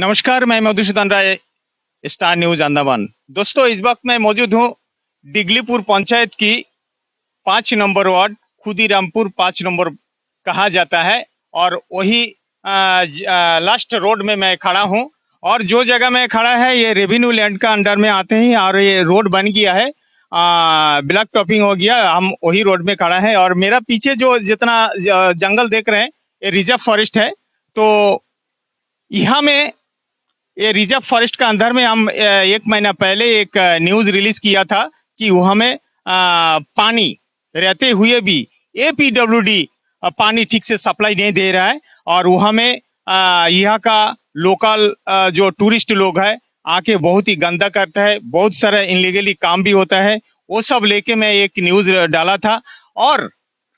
नमस्कार, मैं मधुसूदन राय, star news Andaman. दोस्तों, इस वक्त मैं मौजूद हूँ दिगलीपुर पंचायत की 5 नंबर वार्ड खुदीरामपुर 5 नंबर कहा जाता है और वही लास्ट रोड में मैं खड़ा हूँ। और जो जगह मैं खड़ा है ये रेवेन्यू लैंड का अंडर में आते ही और ये रोड बन गया है, ब्लॉक टॉपिंग हो गया, हम वही रोड में खड़ा है। और मेरा पीछे जो जितना जंगल देख रहे हैं ये रिजर्व फॉरेस्ट है। तो यहाँ में ये रिजर्व फॉरेस्ट का अंदर में हम 1 महीना पहले एक न्यूज रिलीज किया था कि वहाँ में पानी रहते हुए भी एपीडब्ल्यूडी पानी ठीक से सप्लाई नहीं दे रहा है। और वहाँ में यहाँ का लोकल जो टूरिस्ट लोग है आके बहुत ही गंदा करता है, बहुत सारा इनलीगली काम भी होता है। वो सब लेके मैं एक न्यूज डाला था और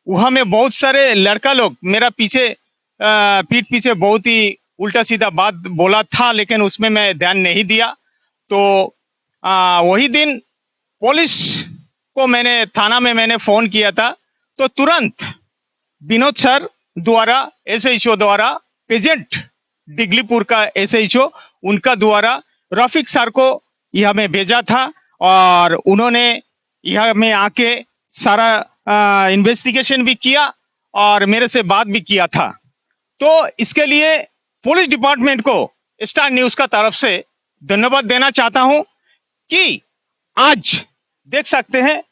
वहाँ में बहुत सारे लड़का लोग मेरा पीछे पीठ पीछे बहुत ही उल्टा सीधा बात बोला था, लेकिन उसमें मैं ध्यान नहीं दिया। तो वही दिन पुलिस को मैंने थाना में मैंने फोन किया था, तो तुरंत विनोद सर द्वारा एसएचओ द्वारा प्रेजेंट दिगलीपुर का एसएचओ उनका द्वारा रफीक सर को यह में भेजा था और उन्होंने यह में आके सारा इन्वेस्टिगेशन भी किया और मेरे से बात भी किया था। तो इसके लिए पुलिस डिपार्टमेंट को स्टार न्यूज का तरफ से धन्यवाद देना चाहता हूं कि आज देख सकते हैं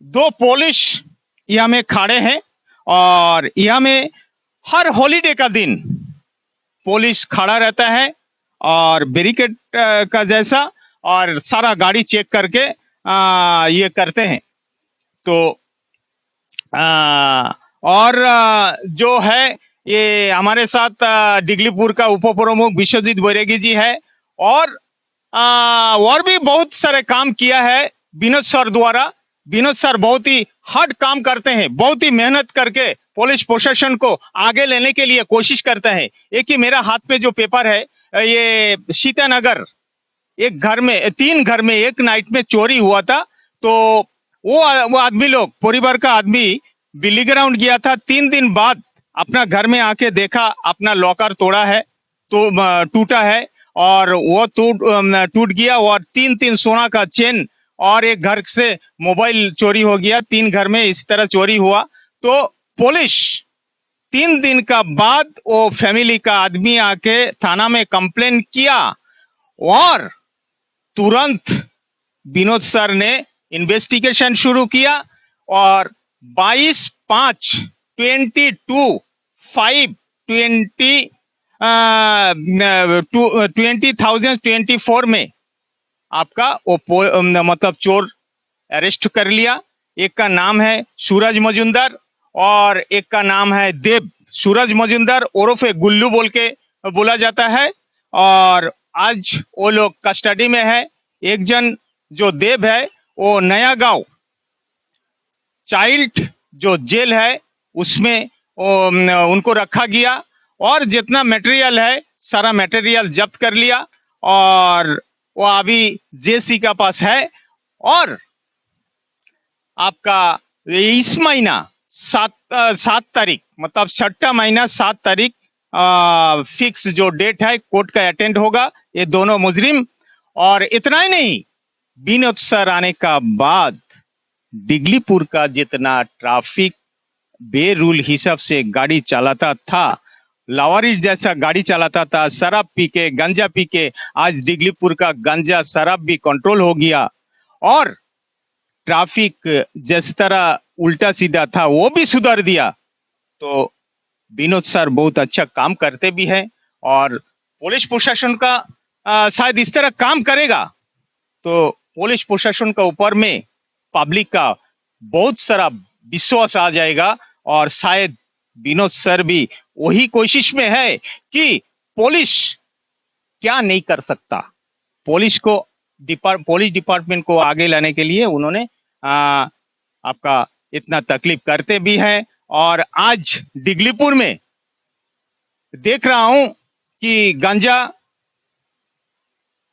2 पुलिस यहाँ में खड़े हैं और यहाँ में हर हॉलीडे का दिन पुलिस खड़ा रहता है और बैरिकेड का जैसा और सारा गाड़ी चेक करके ये करते हैं। तो और जो है ये हमारे साथ दिगलीपुर का उप प्रमुख विश्वजीत बैरागी जी है और भी बहुत सारे काम किया है विनोद सर द्वारा। विनोद सर बहुत ही हार्ड काम करते हैं, बहुत ही मेहनत करके पुलिस प्रशासन को आगे लेने के लिए कोशिश करते हैं। एक ही मेरा हाथ में जो पेपर है ये सीतानगर एक घर में 3 घर में एक नाइट में चोरी हुआ था। तो वो आदमी लोग परिवार का आदमी बिल्ली ग्राउंड गया था, 3 दिन बाद अपना घर में आके देखा अपना लॉकर तोड़ा है, तो टूटा है और वो टूट गया और 3 सोना का चेन और एक घर से मोबाइल चोरी हो गया। 3 घर में इस तरह चोरी हुआ। तो पुलिस 3 दिन का बाद वो फैमिली का आदमी आके थाना में कंप्लेन किया और तुरंत विनोद सर ने इन्वेस्टिगेशन शुरू किया और 2024 में आपका वो मतलब चोर अरेस्ट कर लिया। एक का नाम है सूरज मजुमदार और एक का नाम है देव। सूरज मजुमदार उर्फ गुल्लू बोल के बोला जाता है और आज वो लोग कस्टडी में है। एक जन जो देव है वो नया गांव चाइल्ड जो जेल है उसमें उनको रखा गया और जितना मटेरियल है सारा मटेरियल जब्त कर लिया और वो अभी जेसी का पास है। और आपका इस महीना 7 तारीख मतलब 6ठा महीना 7 तारीख फिक्स जो डेट है कोर्ट का अटेंड होगा ये दोनों मुजरिम। और इतना ही नहीं, विनोद सर आने का बाद दिगलीपुर का जितना ट्रैफिक बेरूल हिसाब से गाड़ी चलाता था, लावारिस जैसा गाड़ी चलाता था, शराब पी के गांजा पी के, आज दिगलीपुर का गांजा शराब भी कंट्रोल हो गया और ट्रैफिक जिस तरह उल्टा सीधा था वो भी सुधार दिया। तो विनोद सर बहुत अच्छा काम करते भी हैं और पुलिस प्रशासन का शायद इस तरह काम करेगा तो पुलिस प्रशासन का ऊपर में पब्लिक का बहुत सारा विश्वास आ जाएगा और शायद विनोद सर भी वही कोशिश में है कि पुलिस क्या नहीं कर सकता। पुलिस डिपार्टमेंट को आगे लाने के लिए उन्होंने आपका इतना तकलीफ करते भी हैं। और आज दिगलीपुर में देख रहा हूं कि गांजा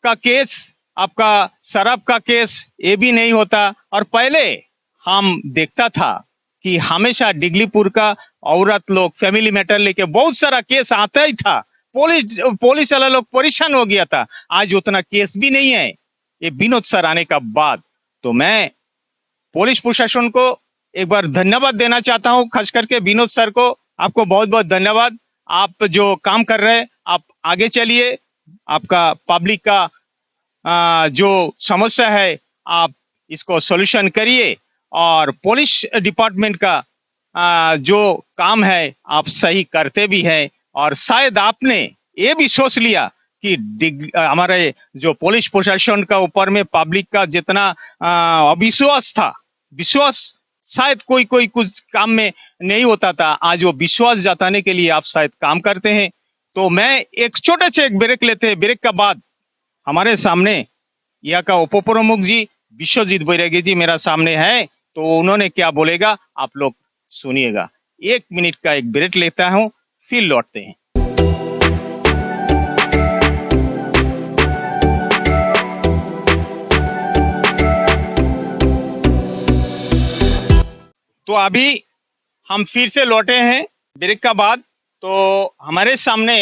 का केस, आपका शराब का केस ये भी नहीं होता। और पहले हम देखता था कि हमेशा दिगलीपुर का औरत लोग फैमिली मैटर लेके बहुत सारा केस आता ही था, पुलिस पुलिस वाला लोग परेशान हो गया था। आज उतना केस भी नहीं है ये विनोद सर आने का बाद। तो मैं पुलिस प्रशासन को एक बार धन्यवाद देना चाहता हूँ, खास करके विनोद सर को। आपको बहुत बहुत धन्यवाद। आप जो काम कर रहे हैं आप आगे चलिए। आपका पब्लिक का जो समस्या है आप इसको सॉल्यूशन करिए, और पुलिस डिपार्टमेंट का जो काम है आप सही करते भी हैं। और शायद आपने ये भी सोच लिया कि हमारे जो पुलिस प्रशासन का ऊपर में पब्लिक का जितना अविश्वास था, विश्वास शायद कोई कोई कुछ काम में नहीं होता था, आज वो विश्वास जताने के लिए आप शायद काम करते हैं। तो मैं एक छोटे से एक ब्रेक लेते हैं, ब्रेक का बाद हमारे सामने यहाँ का उप प्रमुख जी विश्वजीत बैरागी जी मेरा सामने है, तो उन्होंने क्या बोलेगा आप लोग सुनिएगा। 1 मिनट का एक ब्रेक लेता हूँ, फिर लौटते हैं। तो अभी हम फिर से लौटे हैं ब्रेक का बाद। तो हमारे सामने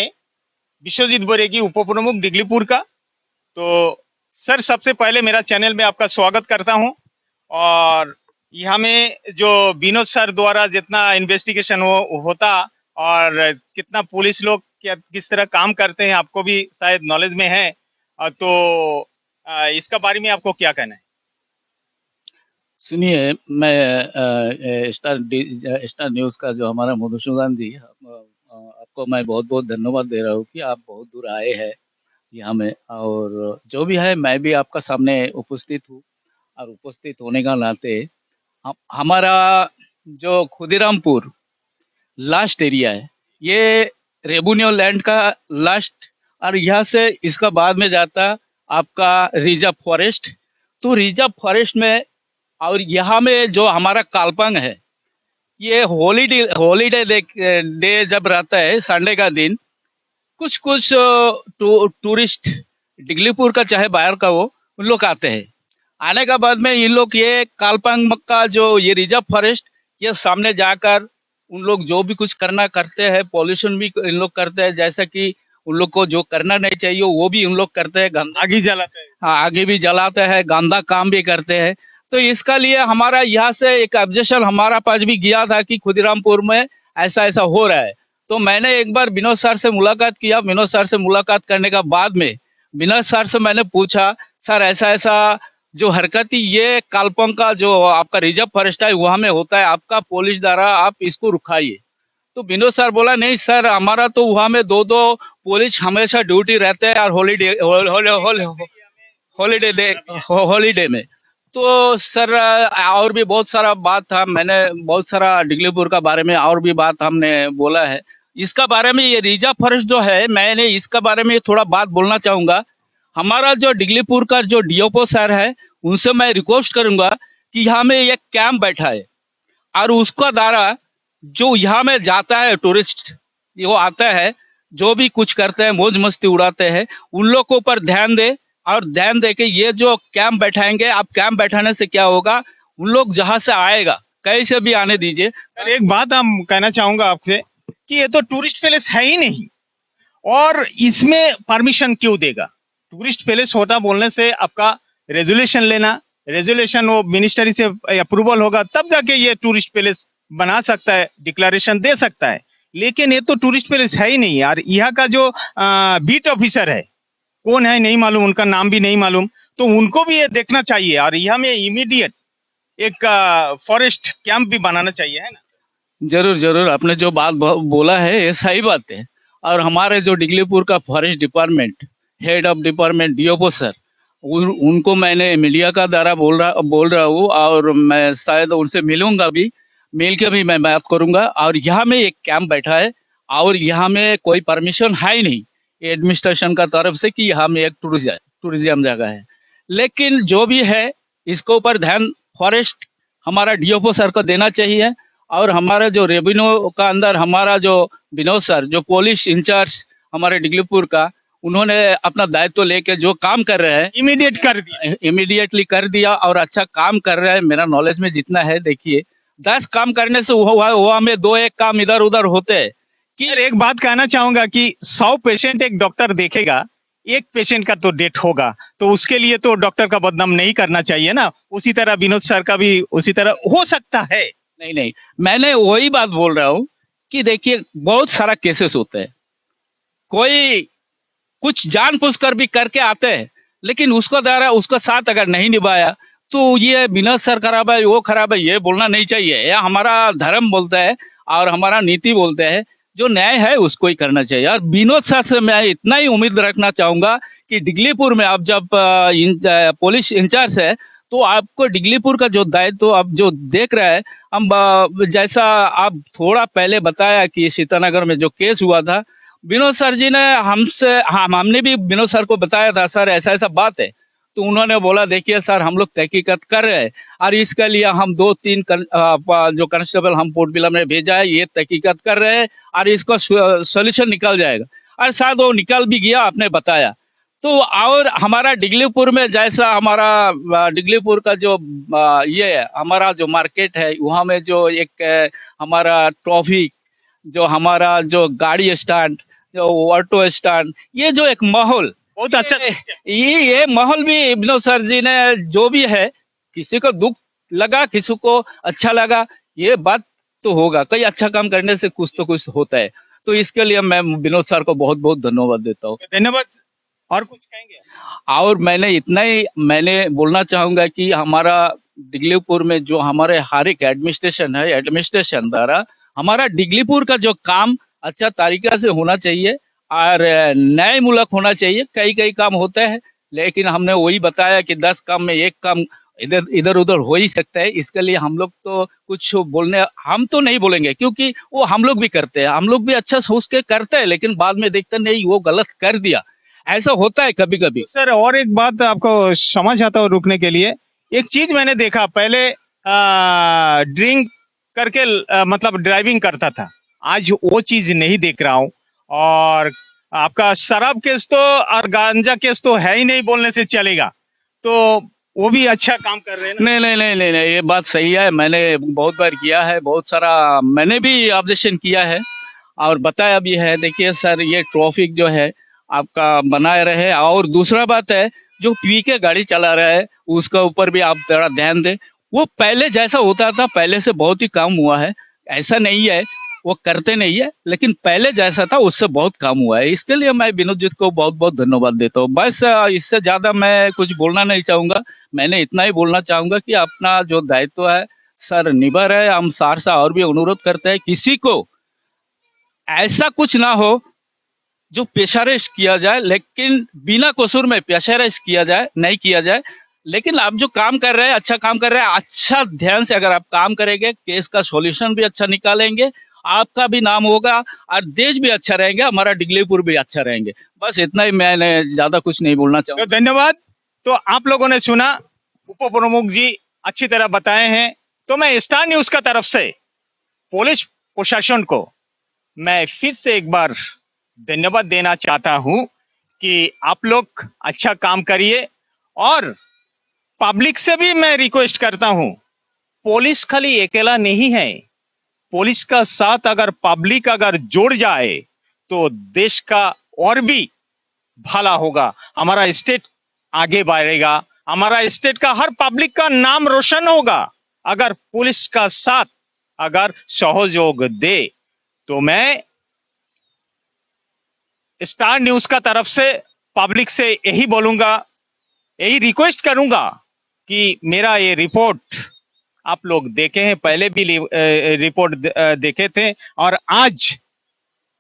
विश्वजीत बैरागी उप प्रमुख दिगलीपुर का। तो सर सबसे पहले मेरा चैनल में आपका स्वागत करता हूं। और यहाँ में जो विनोद सर द्वारा जितना इन्वेस्टिगेशन होता और कितना पुलिस लोग क्या किस तरह काम करते हैं आपको भी शायद नॉलेज में है। तो इसका बारे में आपको क्या कहना है? सुनिए, मैं स्टार न्यूज़ का जो हमारा मधुसूदन जी, आपको मैं बहुत बहुत धन्यवाद दे रहा हूँ कि आप बहुत दूर आए हैं यहाँ में। और जो भी है मैं भी आपका सामने उपस्थित हूँ, और उपस्थित होने का नाते हमारा जो खुदीरामपुर लास्ट एरिया है, ये रेवेन्यू लैंड का लास्ट, और यहाँ से इसका बाद में जाता आपका रिजर्व फॉरेस्ट। तो रिजर्व फॉरेस्ट में और यहाँ में जो हमारा कालपंग है, ये हॉलीडे डे जब रहता है संडे का दिन, कुछ कुछ टूरिस्ट दिगलीपुर का चाहे बाहर का वो उन लोग आते हैं। आने का बाद में इन लोग ये कालपंग का जो ये रिजर्व फॉरेस्ट, ये सामने जाकर उन लोग जो भी कुछ करना करते हैं, पॉल्यूशन भी इन लोग करते हैं, जैसा कि उन लोग को जो करना नहीं चाहिए वो भी उन लोग करते हैं, गंदा आगे जलाते हैं। हाँ, आगे भी जलाते हैं, गंदा काम भी करते हैं। तो इसका लिए हमारा यहाँ से एक ऑब्जेक्शन हमारा पास भी गया था कि खुदीरामपुर में ऐसा ऐसा हो रहा है। तो मैंने एक बार विनोद सर से मुलाकात किया। विनोद सर से मुलाकात करने का बाद में विनोद सर से मैंने पूछा, सर ऐसा ऐसा जो हरकत ये कालपंग का जो आपका रिजर्व फॉरेस्ट है वहाँ में होता है, आपका पुलिस द्वारा आप इसको रुकाइए। तो विनोद सर बोला, नहीं सर, हमारा तो वहाँ में दो पुलिस हमेशा ड्यूटी रहते हैं, और हॉलीडे में। तो सर और भी बहुत सारा बात था, मैंने बहुत सारा दिगलीपुर का बारे में और भी बात हमने बोला है। इसका बारे में ये रिजर्व फॉरेस्ट जो है, मैंने इसका बारे में थोड़ा बात बोलना चाहूँगा। हमारा जो दिगलीपुर का जो डीओपो सर है, उनसे मैं रिक्वेस्ट करूँगा कि यहाँ में एक कैंप बैठा है, और उसका द्वारा जो यहाँ में जाता है टूरिस्ट, वो आता है, जो भी कुछ करते हैं, मौज मस्ती उड़ाते हैं, उन लोग को ऊपर ध्यान दे। और ध्यान दे के ये जो कैंप बैठाएंगे, आप कैंप बैठाने से क्या होगा, उन लोग जहाँ से आएगा कहीं से भी आने दीजिए। सर एक बात हम कहना चाहूंगा आपसे कि ये तो टूरिस्ट पैलेस है ही नहीं, और इसमें परमिशन क्यों देगा? टूरिस्ट पैलेस होता बोलने से आपका रेजुलेशन लेना, रेजुलेशन वो मिनिस्ट्री से अप्रूवल होगा तब जाके ये टूरिस्ट पैलेस बना सकता है, डिक्लेरेशन दे सकता है। लेकिन ये तो टूरिस्ट पैलेस है ही नहीं यार। यहाँ का जो बीट ऑफिसर है, कौन है नहीं मालूम, उनका नाम भी नहीं मालूम, तो उनको भी ये देखना चाहिए, और यहाँ में इमीडिएट एक फॉरेस्ट कैंप भी बनाना चाहिए, है ना? जरूर जरूर, आपने जो बात बोला है ये सही बात है। और हमारे जो दिगलीपुर का forest department head of department डीओपो सर, उनको मैंने मीडिया का द्वारा बोल रहा हूँ, और मैं शायद उनसे मिलूंगा भी, मिल के भी मैं बात करूंगा। और यहाँ में एक कैंप बैठा है, और यहाँ में कोई परमिशन है ही नहीं एडमिनिस्ट्रेशन का तरफ से कि यहाँ में एक टूरिज्म जगह है। लेकिन जो भी है, इसके ऊपर ध्यान फॉरेस्ट हमारा डीओपो सर को देना चाहिए। और हमारा जो रेवेन्यू का अंदर हमारा जो विनोद सर, जो पुलिस इंचार्ज हमारे दिगलीपुर का, उन्होंने अपना दायित्व लेके जो काम कर रहे हैं इमीडिएटली कर दिया, और अच्छा काम कर रहे हैं। मेरा नॉलेज में जितना है, देखिए 10 काम करने से वो हमें 2-1 काम इधर उधर होते हैं, कि एक बात कहना चाहूंगा कि 100 पेशेंट एक डॉक्टर देखेगा, एक पेशेंट का तो डेथ होगा, तो उसके लिए तो डॉक्टर का बदनाम नहीं करना चाहिए ना। उसी तरह विनोद सर का भी उसी तरह हो सकता है। नहीं नहीं, मैंने वही बात बोल रहा हूँ कि देखिए बहुत सारा केसेस होते हैं, कोई कुछ जानबूझकर भी करके आते हैं, लेकिन उसका द्वारा उसका साथ अगर नहीं निभाया तो ये विनोद सर खराब है, वो खराब है, ये बोलना नहीं चाहिए। यह हमारा धर्म बोलता है और हमारा नीति बोलते हैं, जो न्याय है उसको ही करना चाहिए। और विनोद सर से मैं इतना ही उम्मीद रखना चाहूंगा कि डिगलीपुर में आप जब पुलिस इंचार्ज है, तो आपको डिगलीपुर का जो दायित्व आप जो देख रहे हैं, हम जैसा आप थोड़ा पहले बताया कि सीतानगर में जो केस हुआ था, विनोद सर जी ने हमने भी विनोद सर को बताया था, सर ऐसा ऐसा बात है। तो उन्होंने बोला देखिए सर हम लोग तहकीकात कर रहे हैं और इसके लिए हम 2-3 जो कांस्टेबल हम पोर्ट ब्लेयर में भेजा है, ये तहकीकात कर रहे हैं और इसका सॉल्यूशन निकल जाएगा। और शायद वो निकल भी गया, आपने बताया। तो और हमारा डिगलीपुर में जैसा हमारा डिगलीपुर का जो ये हमारा जो मार्केट है, वहाँ में जो एक हमारा ट्रॉफिक, जो हमारा जो गाड़ी स्टैंड, जो ऑटो स्टैंड, ये जो एक माहौल, बहुत अच्छा ये माहौल भी विनोद सर जी ने जो भी है, किसी को दुख लगा, किसी को अच्छा लगा, ये बात तो होगा, कई अच्छा काम करने से कुछ तो कुछ होता है। तो इसके लिए मैं विनोद सर को बहुत बहुत धन्यवाद देता हूँ। धन्यवाद। और कुछ कहेंगे? और मैंने इतना ही मैंने बोलना चाहूंगा कि हमारा डिगलीपुर में जो हमारे हर एक एडमिनिस्ट्रेशन है, एडमिनिस्ट्रेशन द्वारा हमारा डिगलीपुर का जो काम अच्छा तरीका से होना चाहिए और न्याय मूलक होना चाहिए। कई कई काम होते हैं, लेकिन हमने वही बताया कि 10 काम में एक काम इधर इधर उधर हो ही सकता है। इसके लिए हम लोग तो कुछ बोलने हम तो नहीं बोलेंगे, क्योंकि वो हम लोग भी करते हैं, हम लोग भी अच्छा सोच के करते हैं, लेकिन बाद में देखते नहीं वो गलत कर दिया, ऐसा होता है कभी कभी। तो सर और एक बात आपको समझ आता हूँ रुकने के लिए। एक चीज मैंने देखा, पहले ड्रिंक करके मतलब ड्राइविंग करता था, आज वो चीज नहीं देख रहा हूँ। और आपका शराब केस तो और गांजा केस तो है ही नहीं, बोलने से चलेगा। तो वो भी अच्छा काम कर रहे हैं ना। नहीं नहीं नहीं नहीं नहीं, ये बात सही है, मैंने बहुत बार किया है, बहुत सारा मैंने भी ऑब्जेक्शन किया है और बताया भी है। देखिए सर, ये ट्रैफिक जो है आपका बनाए रहे, और दूसरा बात है जो पी के गाड़ी चला रहा है उसका ऊपर भी आप थोड़ा ध्यान दें। वो पहले जैसा होता था, पहले से बहुत ही कम हुआ है, ऐसा नहीं है वो करते नहीं है, लेकिन पहले जैसा था उससे बहुत कम हुआ है। इसके लिए मैं विनोद जी को बहुत बहुत धन्यवाद देता हूँ। बस इससे ज्यादा मैं कुछ बोलना नहीं चाहूंगा। मैंने इतना ही बोलना चाहूंगा कि अपना जो दायित्व है सर निभा रहे। हम सार से और भी अनुरोध करते हैं, किसी को ऐसा कुछ ना हो जो पेशा अरेस्ट किया जाए, लेकिन बिना कसूर में पेशा अरेस्ट किया जाए, नहीं किया जाए। लेकिन आप जो काम कर रहे हैं, अच्छा काम कर रहे हैं, अच्छा ध्यान से अगर आप काम करेंगे, केस का सॉल्यूशन भी अच्छा निकालेंगे, आपका भी नाम होगा और देश भी अच्छा रहेंगे, हमारा डिगलीपुर भी अच्छा रहेंगे। बस इतना ही, मैंने ज्यादा कुछ नहीं बोलना तो चाहूँगा। धन्यवाद। तो आप लोगों ने सुना, उप प्रमुख जी अच्छी तरह बताए हैं। तो मैं स्टार न्यूज का तरफ से पुलिस प्रशासन को मैं फिर से एक बार धन्यवाद देना चाहता हूं कि आप लोग अच्छा काम करिए। और पब्लिक से भी मैं रिक्वेस्ट करता हूं, पुलिस खाली अकेला नहीं है, पुलिस का साथ अगर पब्लिक अगर जुड़ जाए तो देश का और भी भला होगा, हमारा स्टेट आगे बढ़ेगा, हमारा स्टेट का हर पब्लिक का नाम रोशन होगा। अगर पुलिस का साथ अगर सहयोग दे, तो मैं स्टार न्यूज का तरफ से पब्लिक से यही बोलूंगा, यही रिक्वेस्ट करूंगा कि मेरा ये रिपोर्ट आप लोग देखे हैं, पहले भी रिपोर्ट देखे थे, और आज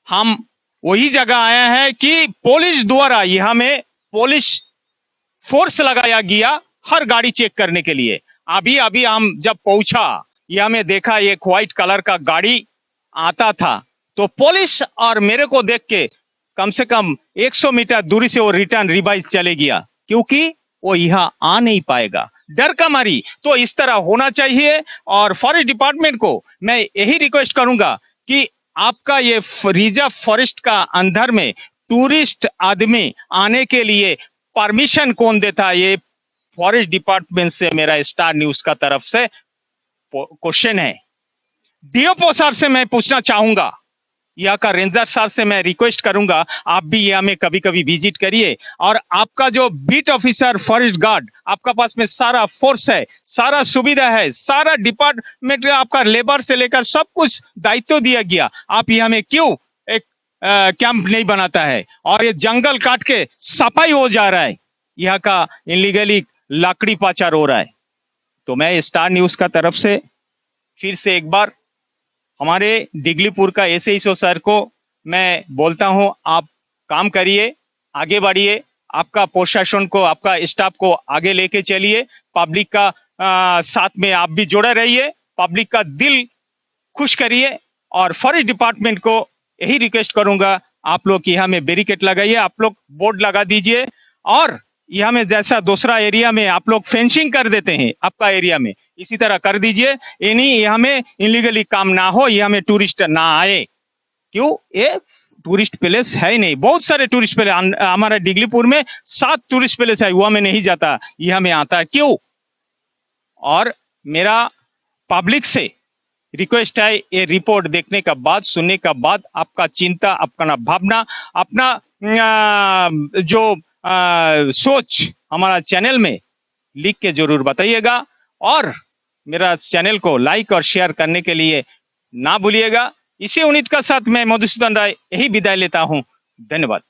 हम वही जगह आया है कि पुलिस द्वारा यहाँ में पुलिस फोर्स लगाया गया हर गाड़ी चेक करने के लिए। अभी अभी हम जब पहुंचा, यहाँ में देखा एक व्हाइट कलर का गाड़ी आता था, तो पुलिस और मेरे को देख के कम से कम 100 मीटर दूरी से वो रिटर्न रिवाइज चले गया, क्योंकि वो यहाँ आ नहीं पाएगा, डर का मारी। तो इस तरह होना चाहिए। और फॉरेस्ट डिपार्टमेंट को मैं यही रिक्वेस्ट करूंगा कि आपका ये रिजर्व फॉरेस्ट का अंदर में टूरिस्ट आदमी आने के लिए परमिशन कौन देता है, ये फॉरेस्ट डिपार्टमेंट से मेरा स्टार न्यूज का तरफ से क्वेश्चन है। डीओपो सर से मैं पूछना चाहूंगा, यहाँ का रेंजर सर से मैं रिक्वेस्ट करूंगा, आप भी यहाँ में कभी कभी विजिट करिए। और आपका जो बीट ऑफिसर फॉरेस्ट गार्ड, आपका पास में सारा फोर्स है, सारा सुविधा है, सारा डिपार्टमेंट में आपका लेबर से लेकर सब कुछ दायित्व दिया गया, आप यहाँ में क्यों एक कैंप नहीं बनाता है? और ये जंगल काट के सफाई हो जा रहा है, यहाँ का इलीगली लकड़ी पाचार हो रहा है। तो मैं स्टार न्यूज का तरफ से फिर से एक बार हमारे डिगलीपुर का एसएचओ सर को मैं बोलता हूं, आप काम करिए, आगे बढ़िए, आपका प्रशासन को, आपका स्टाफ को आगे लेके चलिए, पब्लिक का साथ में आप भी जुड़े रहिए, पब्लिक का दिल खुश करिए। और फॉरेस्ट डिपार्टमेंट को यही रिक्वेस्ट करूंगा, आप लोग यहाँ में बैरिकेड लगाइए, आप लोग बोर्ड लगा दीजिए, और यहाँ में जैसा दूसरा एरिया में आप लोग फेंसिंग कर देते हैं आपका एरिया में, इसी तरह कर दीजिए। यानी यहाँ में इलीगली काम ना हो, यहाँ में टूरिस्ट ना आए। क्यों? ये टूरिस्ट प्लेस है ही नहीं। बहुत सारे टूरिस्ट प्लेस हमारा डिगलीपुर में 7 टूरिस्ट प्लेस है, वहां में नहीं जाता, यहाँ में आता है। क्यों? और मेरा पब्लिक से रिक्वेस्ट है, ये रिपोर्ट देखने का बाद, सुनने का बाद, आपका चिंता, आपका भावना, अपना जो सोच हमारा चैनल में लिख के जरूर बताइएगा। और मेरा चैनल को लाइक और शेयर करने के लिए ना भूलिएगा। इसी उम्मीद के साथ मैं मधुसूदन राय यही विदाई लेता हूं। धन्यवाद।